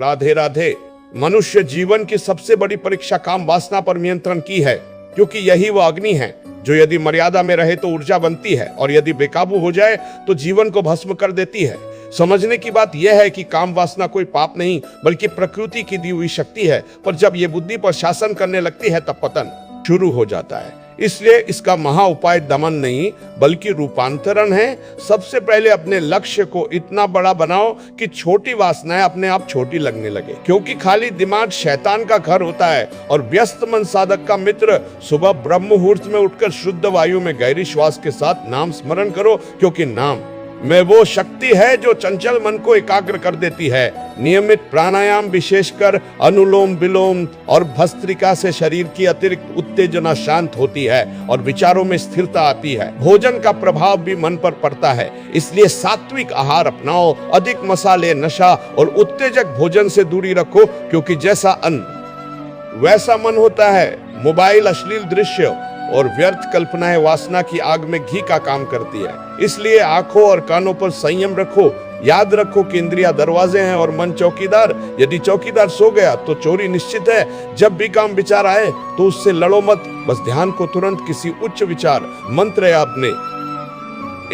राधे राधे। मनुष्य जीवन की सबसे बड़ी परीक्षा काम वासना पर नियंत्रण की है, क्योंकि यही वो अग्नि है जो यदि मर्यादा में रहे तो ऊर्जा बनती है और यदि बेकाबू हो जाए तो जीवन को भस्म कर देती है। समझने की बात यह है कि काम वासना कोई पाप नहीं बल्कि प्रकृति की दी हुई शक्ति है, पर जब ये बुद्धि पर शासन करने लगती है तब पतन शुरू हो जाता है। इसलिए इसका महा उपाय दमन नहीं बल्कि रूपांतरण है। सबसे पहले अपने लक्ष्य को इतना बड़ा बनाओ कि छोटी वासनाएं अपने आप छोटी लगने लगे, क्योंकि खाली दिमाग शैतान का घर होता है और व्यस्त मन साधक का मित्र। सुबह ब्रह्म मुहूर्त में उठकर शुद्ध वायु में गहरी श्वास के साथ नाम स्मरण करो, क्योंकि नाम में वो शक्ति है जो चंचल मन को एकाग्र कर देती है। नियमित प्राणायाम विशेषकर अनुलोम विलोम और भस्त्रिका से शरीर की अतिरिक्त उत्तेजना शांत होती है और विचारों में स्थिरता आती है। भोजन का प्रभाव भी मन पर पड़ता है, इसलिए सात्विक आहार अपनाओ। अधिक मसाले, नशा और उत्तेजक भोजन से दूरी रखो, क्योंकि जैसा अन्न वैसा मन होता है। मोबाइल, अश्लील दृश्य और व्यर्थ कल्पनाएं वासना की आग में घी का काम करती है। इसलिए आंखों और कानों पर संयम रखो। याद रखो कि इंद्रियां दरवाजे हैं और मन चौकीदार। यदि चौकीदार सो गया तो चोरी निश्चित है। जब भी काम विचार आए तो उससे लड़ो मत, बस ध्यान को तुरंत किसी उच्च विचार, मंत्र या अपने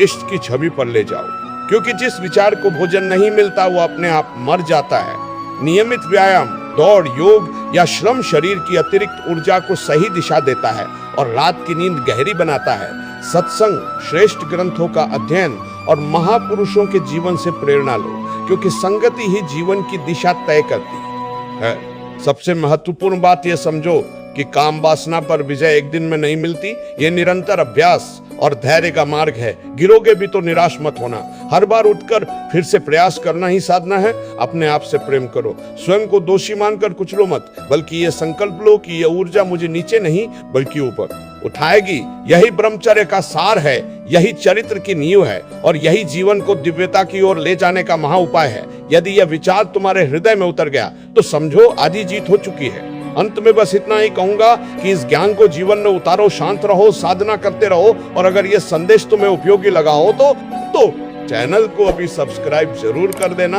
इष्ट की छवि पर ले जाओ, क्योंकि जिस विचार को भोजन नहीं मिलता वो अपने आप मर जाता है। नियमित व्यायाम, दौड़, योग या श्रम शरीर की अतिरिक्त ऊर्जा को सही दिशा देता है और रात की नींद गहरी बनाता है। सत्संग, श्रेष्ठ ग्रंथों का अध्ययन और महापुरुषों के जीवन से प्रेरणा लो, क्योंकि संगति ही जीवन की दिशा तय करती है। सबसे महत्वपूर्ण बात यह समझो कि काम वासना पर विजय एक दिन में नहीं मिलती। ये निरंतर अभ्यास और धैर्य का मार्ग है। गिरोगे भी तो निराश मत होना। हर बार उठकर फिर से प्रयास करना ही साधना है। अपने आप से प्रेम करो, स्वयं को दोषी मानकर कुचलो मत, बल्कि ये संकल्प लो कि यह ऊर्जा मुझे नीचे नहीं बल्कि ऊपर उठाएगी। यही ब्रह्मचर्य का सार है, यही चरित्र की नींव है और यही जीवन को दिव्यता की ओर ले जाने का महा उपाय है। यदि यह विचार तुम्हारे हृदय में उतर गया तो समझो आधी जीत हो चुकी है। अंत में बस इतना ही कहूंगा कि इस ज्ञान को जीवन में उतारो, शांत रहो, साधना करते रहो, और अगर यह संदेश तुम्हें उपयोगी लगा हो तो चैनल को अभी सब्सक्राइब जरूर कर देना।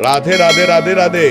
राधे राधे राधे राधे।